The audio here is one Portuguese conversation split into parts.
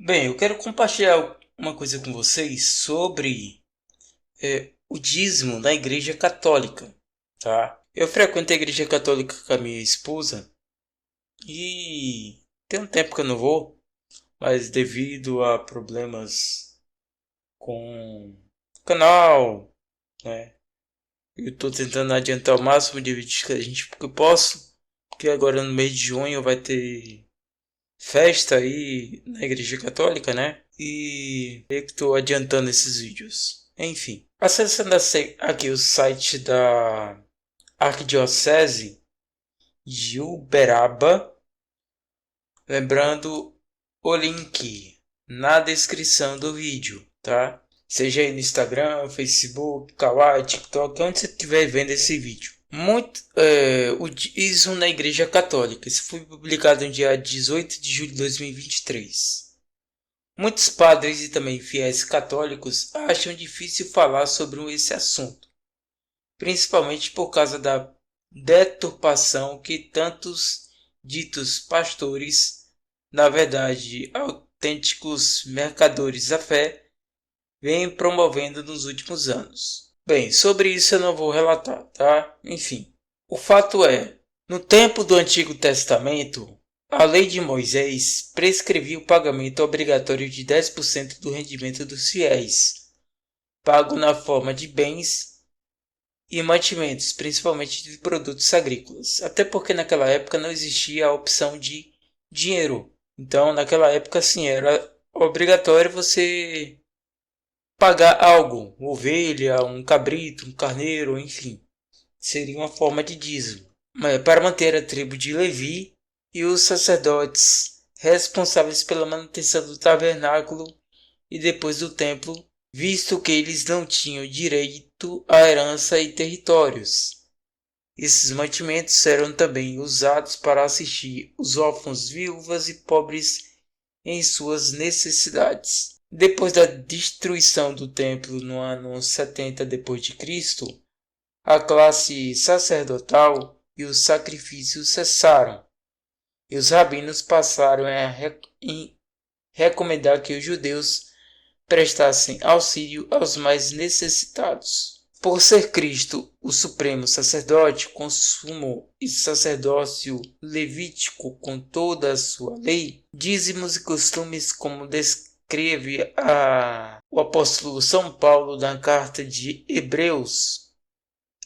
Bem, eu quero compartilhar uma coisa com vocês sobre o dízimo da Igreja Católica, tá? Eu frequento a Igreja Católica com a minha esposa e tem um tempo que eu não vou, mas devido a problemas com o canal, né? Eu estou tentando adiantar o máximo de vídeos que eu posso, porque agora no mês de junho vai ter festa aí na Igreja Católica, né? E eu que estou adiantando esses vídeos. Enfim, acessando aqui o site da Arquidiocese de Uberaba, lembrando o link na descrição do vídeo, tá? Seja aí no Instagram, Facebook, Kawaii, TikTok, onde você estiver vendo esse vídeo. O dízimo na Igreja Católica. Isso foi publicado no dia 18 de julho de 2023. Muitos padres e também fiéis católicos acham difícil falar sobre esse assunto, principalmente por causa da deturpação que tantos ditos pastores, na verdade autênticos mercadores da fé, vêm promovendo nos últimos anos. Bem, sobre isso eu não vou relatar, tá? Enfim, o fato é, no tempo do Antigo Testamento, a lei de Moisés prescrevia o pagamento obrigatório de 10% do rendimento dos fiéis, pago na forma de bens e mantimentos, principalmente de produtos agrícolas. Até porque naquela época não existia a opção de dinheiro. Então, naquela época, sim, era obrigatório você pagar algo, uma ovelha, um cabrito, um carneiro, enfim. Seria uma forma de dízimo. Para manter a tribo de Levi e os sacerdotes responsáveis pela manutenção do tabernáculo e depois do templo, visto que eles não tinham direito à herança e territórios. Esses mantimentos eram também usados para assistir os órfãos, viúvas e pobres em suas necessidades. Depois da destruição do templo no ano 70 d.C., a classe sacerdotal e os sacrifícios cessaram, e os rabinos passaram a recomendar que os judeus prestassem auxílio aos mais necessitados. Por ser Cristo o supremo sacerdote, com sumo e sacerdócio levítico com toda a sua lei, dízimos e costumes como descreve o apóstolo São Paulo na carta de Hebreus.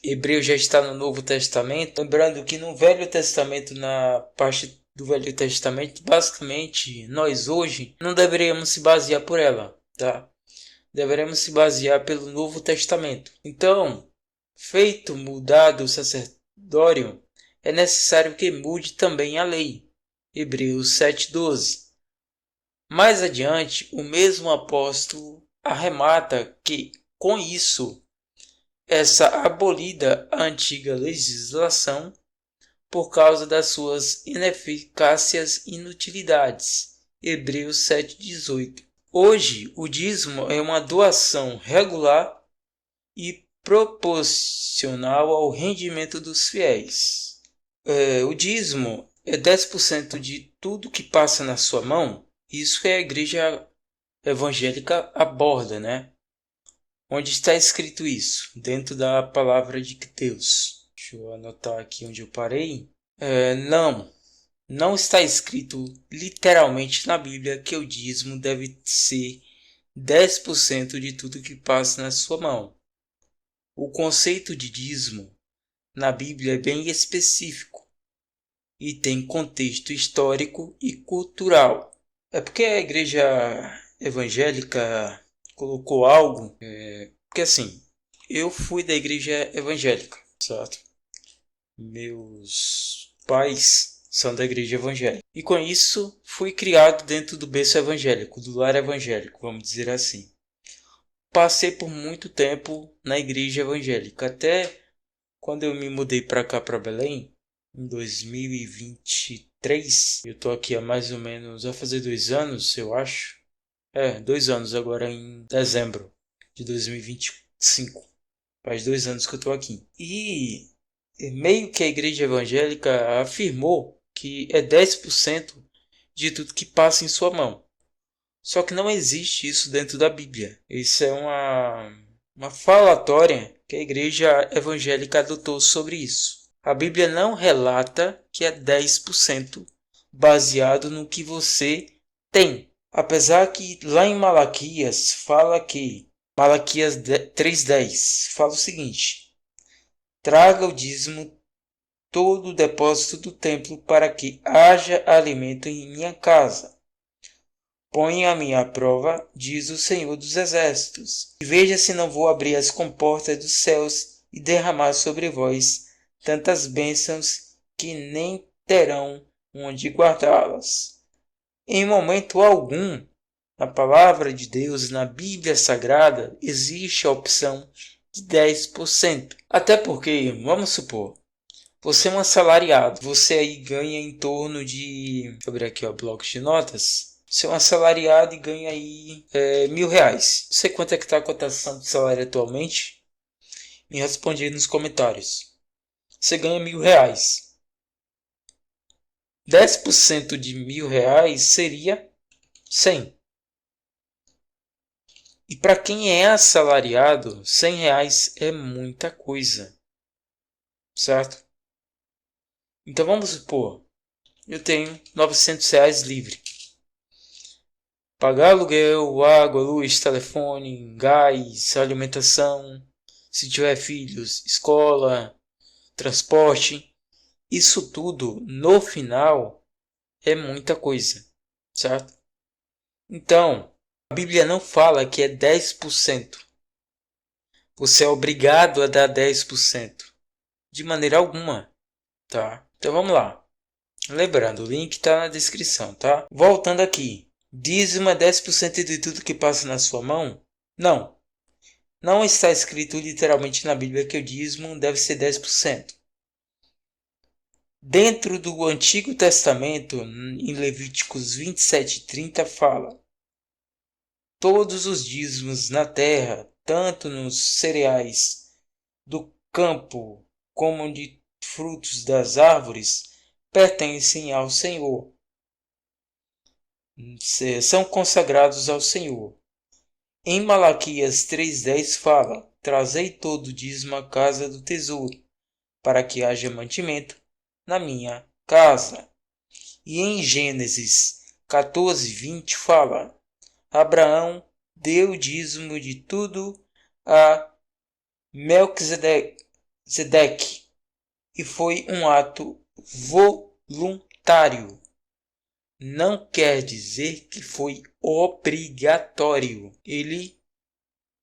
Hebreu já está no Novo Testamento. Lembrando que no Velho Testamento, na parte do Velho Testamento, basicamente, nós hoje não deveríamos se basear por ela, tá? Deveremos se basear pelo Novo Testamento. Então, feito mudado o sacerdório, é necessário que mude também a lei. Hebreus 7,12. Mais adiante, o mesmo apóstolo arremata que, com isso, essa abolida a antiga legislação por causa das suas ineficácias e inutilidades. Hebreus 7,18. Hoje, o dízimo é uma doação regular e proporcional ao rendimento dos fiéis. O dízimo é 10% de tudo que passa na sua mão. Isso que a igreja evangélica aborda, né? Onde está escrito isso? Dentro da palavra de Deus. Deixa eu anotar aqui onde eu parei. Não está escrito literalmente na Bíblia que o dízimo deve ser 10% de tudo que passa na sua mão. O conceito de dízimo na Bíblia é bem específico e tem contexto histórico e cultural. É porque a igreja evangélica colocou algo. Porque assim, eu fui da igreja evangélica, certo? Meus pais são da igreja evangélica. E com isso, fui criado dentro do berço evangélico, do lar evangélico, vamos dizer assim. Passei por muito tempo na igreja evangélica, até quando eu me mudei para cá, para Belém, em 2023. Eu tô aqui há mais ou menos, vai fazer 2 anos, eu acho. 2 anos agora em dezembro de 2025. Faz 2 anos que eu tô aqui. E meio que a igreja evangélica afirmou que é 10% de tudo que passa em sua mão. Só que não existe isso dentro da Bíblia. Isso é uma falatória que a igreja evangélica adotou sobre isso. A Bíblia não relata que é 10% baseado no que você tem. Apesar que lá em Malaquias fala que Malaquias 3:10 fala o seguinte: traga o dízimo todo o depósito do templo para que haja alimento em minha casa. Ponha-me à prova, diz o Senhor dos Exércitos, e veja se não vou abrir as comportas dos céus e derramar sobre vós tantas bênçãos que nem terão onde guardá-las. Em momento algum, na palavra de Deus, na Bíblia Sagrada, existe a opção de 10%. Até porque, vamos supor, você é um assalariado, você aí ganha em torno de... Deixa eu abrir aqui o bloco de notas. Você é um assalariado e ganha aí R$ 1.000. Não sei quanto é que está a cotação de salário atualmente. Me responde aí nos comentários. Você ganha R$ 1.000. 10% de R$ 1.000 seria 100. E para quem é assalariado, R$ 100 é muita coisa. Certo? Então vamos supor, eu tenho R$ 900 livre. Pagar aluguel, água, luz, telefone, gás, alimentação, se tiver filhos, escola, transporte. Isso tudo, no final, é muita coisa, certo? Então, a Bíblia não fala que é 10%. Você é obrigado a dar 10%. De maneira alguma, tá? Então vamos lá. Lembrando, o link está na descrição, tá? Voltando aqui. Dízimo é 10% de tudo que passa na sua mão? Não. Não está escrito literalmente na Bíblia que o dízimo deve ser 10%. Dentro do Antigo Testamento, em Levíticos 27:30, fala: todos os dízimos na terra, tanto nos cereais do campo como de frutos das árvores, pertencem ao Senhor. São consagrados ao Senhor. Em Malaquias 3:10 fala: trazei todo o dízimo à casa do tesouro, para que haja mantimento na minha casa. E em Gênesis 14:20 fala: Abraão deu o dízimo de tudo a Melquisedeque, e foi um ato voluntário. Não quer dizer que foi obrigatório. Ele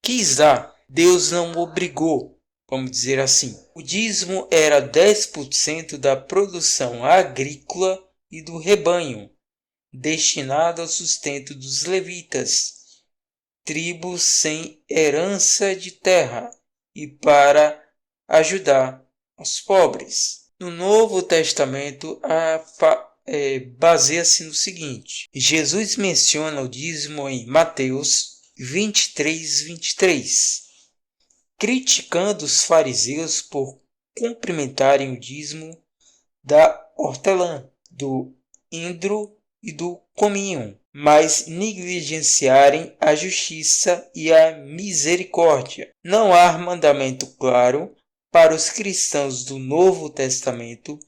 quis dar. Deus não obrigou, vamos dizer assim. O dízimo era 10% da produção agrícola e do rebanho, destinado ao sustento dos levitas, tribos sem herança de terra, e para ajudar os pobres. No Novo Testamento, baseia-se no seguinte: Jesus menciona o dízimo em Mateus 23:23, criticando os fariseus por cumprimentarem o dízimo da hortelã, do endro e do cominho, mas negligenciarem a justiça e a misericórdia. Não há mandamento claro para os cristãos do Novo Testamento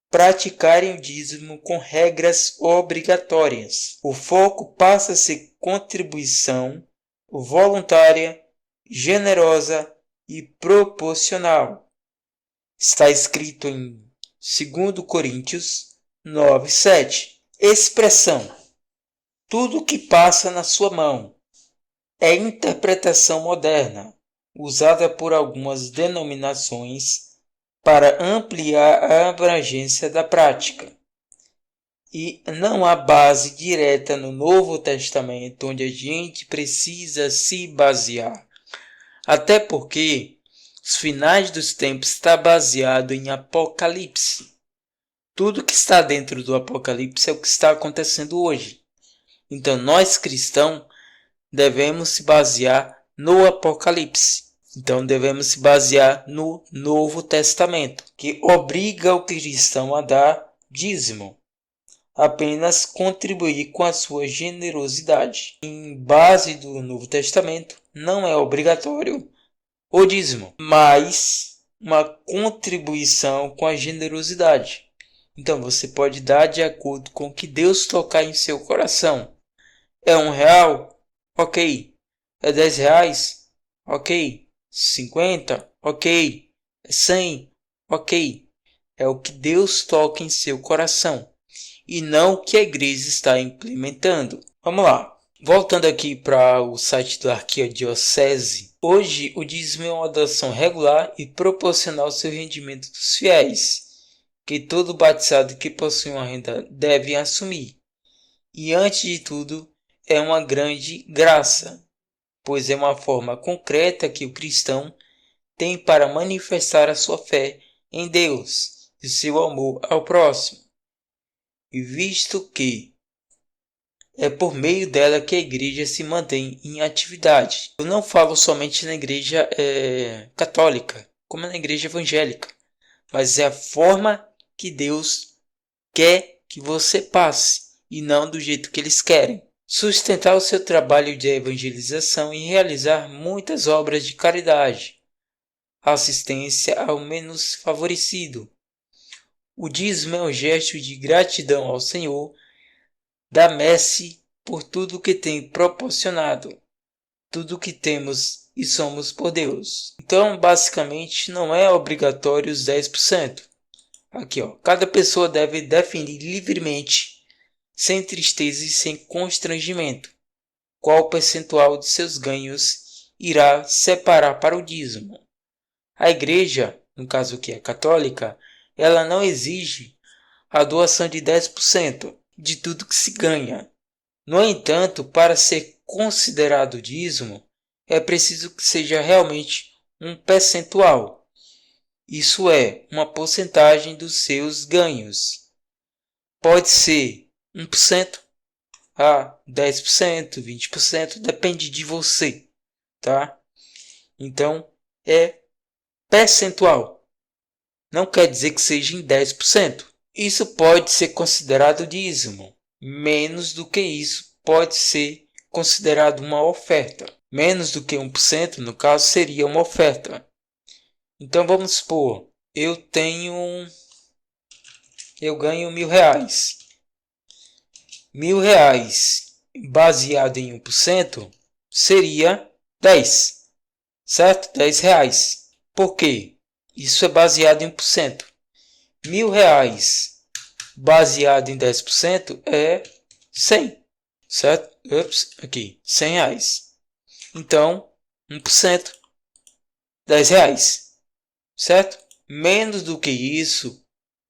praticarem o dízimo com regras obrigatórias. O foco passa a ser contribuição voluntária, generosa e proporcional. Está escrito em 2 Coríntios 9:7. Expressão: tudo que passa na sua mão é interpretação moderna, usada por algumas denominações para ampliar a abrangência da prática. E não há base direta no Novo Testamento onde a gente precisa se basear. Até porque os finais dos tempos está baseado em Apocalipse. Tudo que está dentro do Apocalipse é o que está acontecendo hoje. Então nós cristãos devemos se basear no Apocalipse. Então devemos se basear no Novo Testamento, que obriga o cristão a dar dízimo. apenas contribuir com a sua generosidade. Em base do Novo Testamento, não é obrigatório o dízimo, mas uma contribuição com a generosidade. Então você pode dar de acordo com o que Deus tocar em seu coração. É R$1? Ok. É R$10? Ok. 50? Ok. É 100? Ok. É o que Deus toca em seu coração e não o que a igreja está implementando. Vamos lá. Voltando aqui para o site da Arquidiocese, hoje o dízimo é uma doação regular e proporcional ao seu rendimento dos fiéis, que todo batizado que possui uma renda deve assumir. E antes de tudo, é uma grande graça, pois é uma forma concreta que o cristão tem para manifestar a sua fé em Deus e seu amor ao próximo. E visto que é por meio dela que a igreja se mantém em atividade. Eu não falo somente na igreja católica, como na igreja evangélica, mas é a forma que Deus quer que você passe e não do jeito que eles querem. Sustentar o seu trabalho de evangelização e realizar muitas obras de caridade, assistência ao menos favorecido. O dízimo é um gesto de gratidão ao Senhor da messe por tudo que tem proporcionado, tudo que temos e somos por Deus. Então, basicamente, não é obrigatório os 10%. Aqui, ó, cada pessoa deve definir livremente, sem tristeza e sem constrangimento, qual percentual de seus ganhos irá separar para o dízimo. A igreja, no caso aqui é católica, ela não exige a doação de 10% de tudo que se ganha. No entanto, para ser considerado dízimo, é preciso que seja realmente um percentual. Isso é, uma porcentagem dos seus ganhos. Pode ser 1% a 10%, 20%, depende de você, tá? Então, é percentual. Não quer dizer que seja em 10%. Isso pode ser considerado dízimo. Menos do que isso pode ser considerado uma oferta. Menos do que 1%, no caso, seria uma oferta. Então vamos supor, eu ganho R$1.000. R$1.000 baseado em 1% seria 10, certo? R$10. Por quê? Isso é baseado em 1%. R$1.000 baseado em 10% é 100, certo? Aqui, R$100. Então, 1%, R$10, certo? Menos do que isso,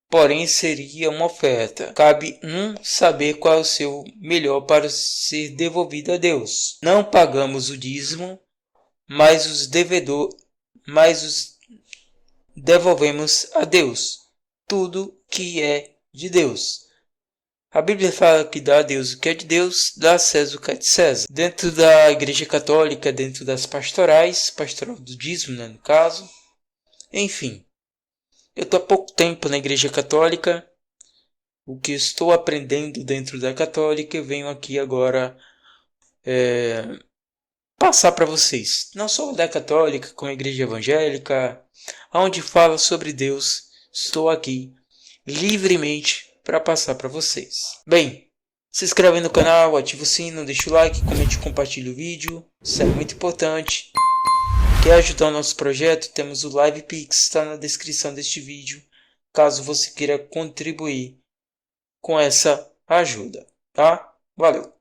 porém, seria uma oferta. Cabe saber qual é o seu melhor para ser devolvido a Deus. Não pagamos o dízimo, mas os devolvemos a Deus tudo que é de Deus. A Bíblia fala que dá a Deus o que é de Deus, dá a César o que é de César. Dentro da Igreja Católica, dentro das pastorais, pastoral do dízimo, né, no caso. Enfim, eu estou há pouco tempo na Igreja Católica. O que estou aprendendo dentro da Católica, eu venho aqui agora passar para vocês. Não só da Católica, como a Igreja Evangélica, onde fala sobre Deus, estou aqui livremente para passar para vocês. Bem, se inscreve no canal, ativa o sino, deixa o like, comente e compartilhe o vídeo. Isso é muito importante. Quer ajudar o nosso projeto? Temos o Live Pix, está na descrição deste vídeo, caso você queira contribuir com essa ajuda, tá? Valeu!